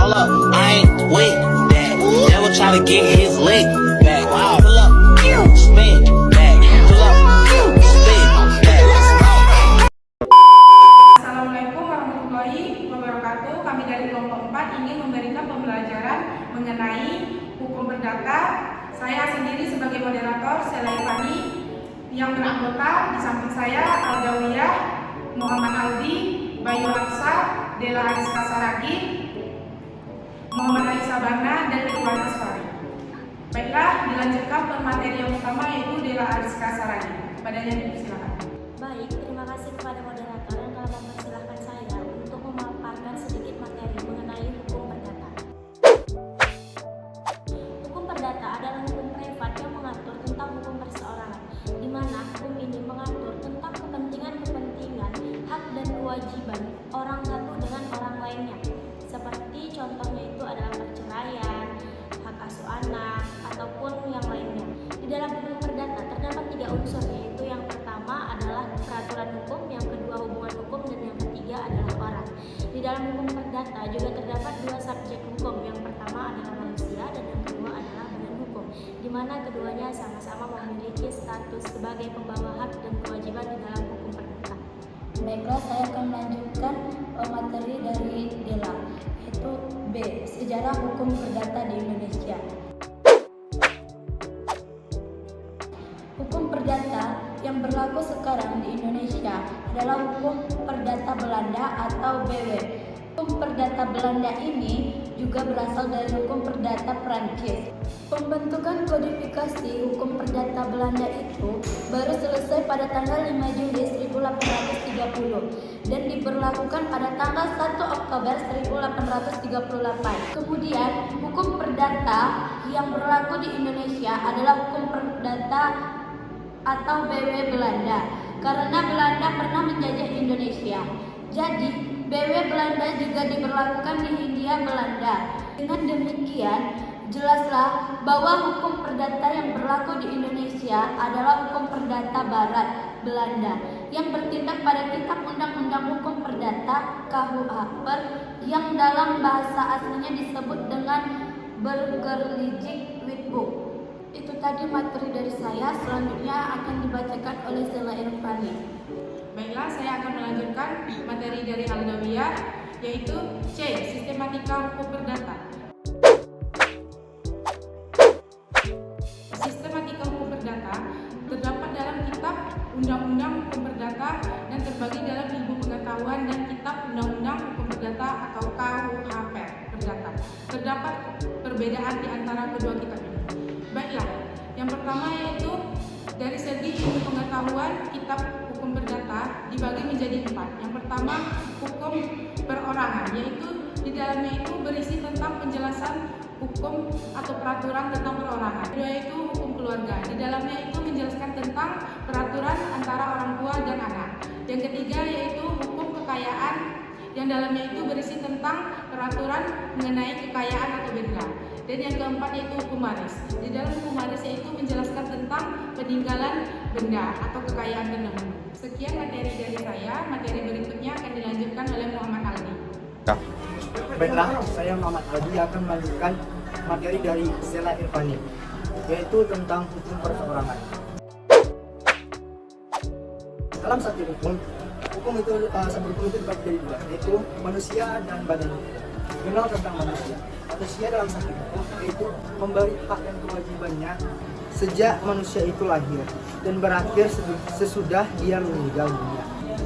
Hold up, I ain't with that. Devil try to get his leg back. Pull up, spin back. Pull up, spin back. Assalamualaikum warahmatullahi wabarakatuh. Kami dari kelompok 4 ingin memberikan pembelajaran mengenai hukum perdata. Saya sendiri sebagai moderator, Sela Irfani, yang beranggota di samping saya Aldawiyah, Muhammad Aldi, Bayu Aksa, Dela Ariska Saragi, Muhammad Ali Sabana, dan Iqbal Asfari. Baiklah, dilanjutkan pemateri yang utama yaitu Dela Ariska Saragi. Padanya dipersilakan. Baik, terima kasih kepada moderator yang telah mempersilahkan saya untuk memaparkan sedikit materi mengenai hukum perdata. Hukum perdata adalah hukum privat yang mengatur tentang hukum perseorangan, di mana hukum ini mengatur tentang kepentingan-kepentingan, hak dan kewajiban orang satu dengan orang lainnya. Seperti contohnya itu adalah perceraian, hak asuh anak, ataupun yang lainnya. Di dalam hukum perdata terdapat 3 unsur, yaitu yang pertama adalah peraturan hukum, yang kedua hubungan hukum, dan yang ketiga adalah orang. Di dalam hukum perdata juga terdapat 2 subjek hukum, yang pertama adalah manusia dan yang kedua adalah badan hukum, di mana keduanya sama-sama memiliki status sebagai pembawa hak dan kewajiban di dalam hukum perdata. Baiklah, saya akan melanjutkan materi dari Dela, yaitu B. Sejarah hukum perdata di Indonesia. Hukum perdata yang berlaku sekarang di Indonesia adalah hukum perdata Belanda atau BW. Hukum perdata Belanda ini juga berasal dari hukum perdata Prancis. Pembentukan kodifikasi hukum perdata Belanda itu baru selesai pada tanggal 5 Juli 1830 dan diberlakukan pada tanggal 1 Oktober 1838. Kemudian, hukum perdata yang berlaku di Indonesia adalah hukum perdata atau BW Belanda, karena Belanda pernah menjajah Indonesia. Jadi, BW Belanda juga diberlakukan di Hindia Belanda. Dengan demikian, jelaslah bahwa hukum perdata yang berlaku di Indonesia adalah hukum perdata Barat Belanda yang bertindak pada Kitab Undang-Undang Hukum Perdata KUH yang dalam bahasa aslinya disebut dengan Burgerlijk Wetboek. Itu tadi materi dari saya, selanjutnya akan dibacakan oleh Sela Irfani. Baiklah, saya akan melanjutkan materi dari Aldawiyah, yaitu C. Sistematika hukum perdata. Sistematika hukum perdata terdapat dalam Kitab Undang-Undang Hukum Perdata dan terbagi dalam Ilmu Pengetahuan dan Kitab Undang-Undang Hukum Perdata atau KUHP Perdata. Terdapat perbedaan di antara kedua kitab ini. Baiklah, yang pertama yaitu dari segi ilmu pengetahuan, Kitab Hukum Perdata dibagi menjadi 4. Yang pertama, hukum perorangan, yaitu di dalamnya itu berisi tentang penjelasan hukum atau peraturan tentang perorangan. Kedua yaitu hukum keluarga, di dalamnya itu menjelaskan tentang peraturan antara orang tua dan anak. Yang ketiga yaitu hukum kekayaan, yang dalamnya itu berisi tentang peraturan mengenai kekayaan atau benda. Dan yang keempat yaitu hukum waris. Di dalam hukum waris yaitu menjelaskan tentang peninggalan benda atau kekayaan pendahulu. Sekian materi dari saya. Materi berikutnya akan dilanjutkan oleh Muhammad Aldi. Baiklah, saya Muhammad Aldi akan melanjutkan materi dari Sela Irfani, yaitu tentang hukum perseorangan. Dalam satu hukum itu satu hukum itu dibagi dari 2, yaitu manusia dan badan hukum. Mengenal tentang manusia. Manusia dalam satu hukum yaitu memberi hak dan kewajibannya sejak manusia itu lahir dan berakhir sesudah dia meninggal dunia.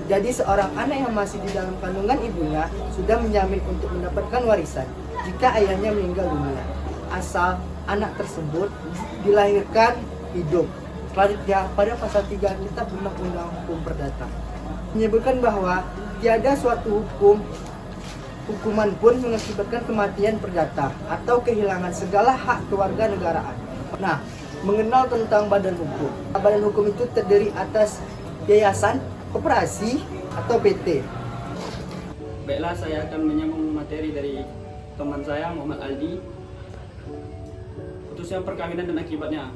Jadi seorang anak yang masih di dalam kandungan ibunya sudah menjamin untuk mendapatkan warisan jika ayahnya meninggal dunia, asal anak tersebut dilahirkan hidup. Selanjutnya pada pasal 3 Kitab Undang-Undang Hukum Perdata menyebutkan bahwa tiada suatu hukuman pun mengakibatkan kematian perdata atau kehilangan segala hak kewarganegaraan. Nah, mengenal tentang badan hukum. Badan hukum itu terdiri atas yayasan, koperasi, atau PT. Baiklah, saya akan menyambung materi dari teman saya Muhammad Aldi. Putusnya perkawinan dan akibatnya.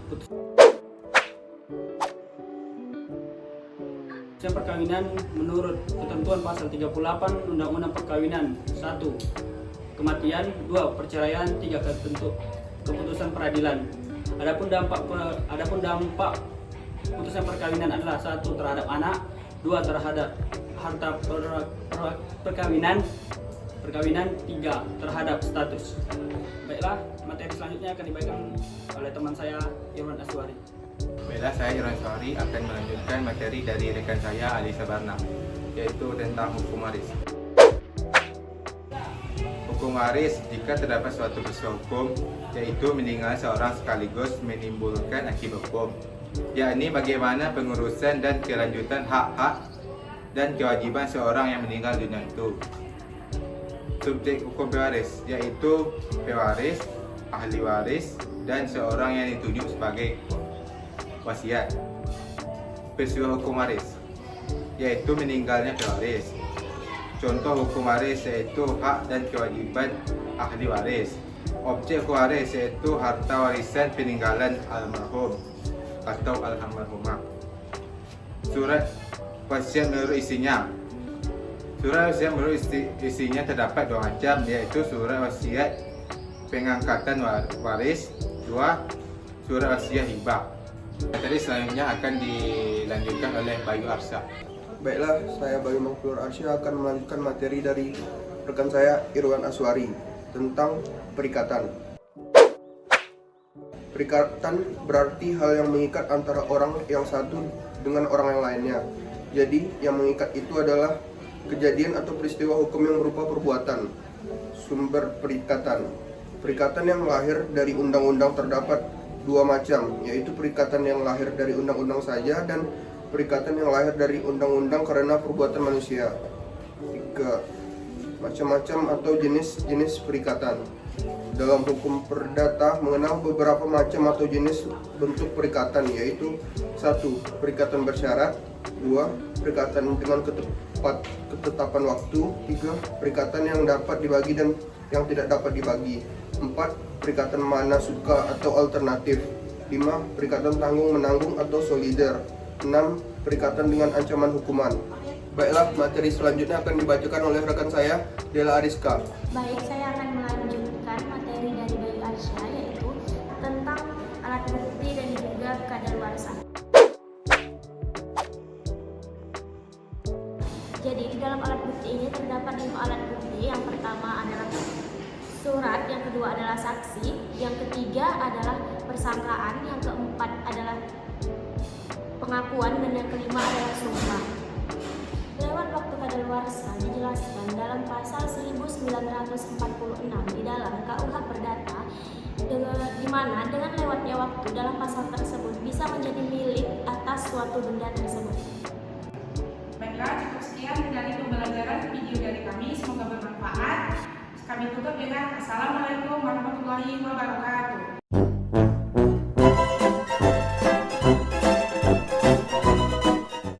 Perkawinan menurut ketentuan pasal 38 Undang-Undang Perkawinan. 1. kematian, 2 perceraian, 3 keputusan peradilan. Adapun dampak putusan perkawinan adalah 1 terhadap anak, 2 terhadap harta perkawinan, 3 terhadap status. Baiklah, materi selanjutnya akan dibagikan oleh teman saya Irwan Aswari. Baiklah, saya Irwan Aswari akan melanjutkan materi dari rekan saya Ali Sabarna, yaitu tentang hukum waris. Hukum waris jika terdapat suatu peristiwa hukum, yaitu meninggal seorang sekaligus menimbulkan akibat hukum, yakni bagaimana pengurusan dan kelanjutan hak-hak dan kewajiban seorang yang meninggal dunia itu. Subjek hukum pewaris yaitu pewaris, ahli waris, dan seorang yang ditunjuk sebagai wasiat. Peristiwa hukum waris yaitu meninggalnya pewaris. Contoh hukum waris yaitu hak dan kewajiban ahli waris. Objek hukum waris yaitu harta warisan peninggalan almarhum atau almarhumah. Surat wasiat menurut isinya. Surat wasiat menurut isinya terdapat 2 macam, yaitu surat wasiat pengangkatan waris, 2 surat wasiat hibah. Materi selanjutnya akan dilanjutkan oleh Bayu Arsa. Baiklah, saya Bayu Makhlur Arsya akan melanjutkan materi dari rekan saya Irwan Aswari tentang perikatan. Perikatan berarti hal yang mengikat antara orang yang satu dengan orang yang lainnya. Jadi, yang mengikat itu adalah kejadian atau peristiwa hukum yang berupa perbuatan. Sumber perikatan. Perikatan yang lahir dari undang-undang terdapat 2 macam, yaitu perikatan yang lahir dari undang-undang saja dan perikatan yang lahir dari undang-undang karena perbuatan manusia. 3. Macam-macam atau jenis-jenis perikatan. Dalam hukum perdata mengenal beberapa macam atau jenis bentuk perikatan, yaitu 1. Perikatan bersyarat, 2. Perikatan dengan ketetapan waktu, 3. Perikatan yang dapat dibagi dan yang tidak dapat dibagi, 4. Perikatan mana suka atau alternatif, 5. Perikatan tanggung-menanggung atau solider, 6. Perikatan dengan ancaman hukuman. Baiklah, materi selanjutnya akan dibacakan oleh rekan saya, Dela Ariska. Baik, saya akan melanjutkan materi dari Bayu Arsya, yaitu tentang alat bukti dan juga kadaluarsa. Jadi di dalam alat bukti ini terdapat 5 alat bukti. Yang pertama adalah surat, yang kedua adalah saksi, yang ketiga adalah persangkaan, yang keempat adalah pengakuan, dan yang kelima adalah sumpah. Lewat waktu kadaluarsa dijelaskan dalam pasal 1946 di dalam KUH Perdata, di mana dengan lewatnya waktu dalam pasal tersebut bisa menjadi milik atas suatu benda tersebut. Baiklah, cukup sekian dari pembelajaran video dari kami. Semoga bermanfaat. Kami tutup dengan Assalamualaikum warahmatullahi wabarakatuh.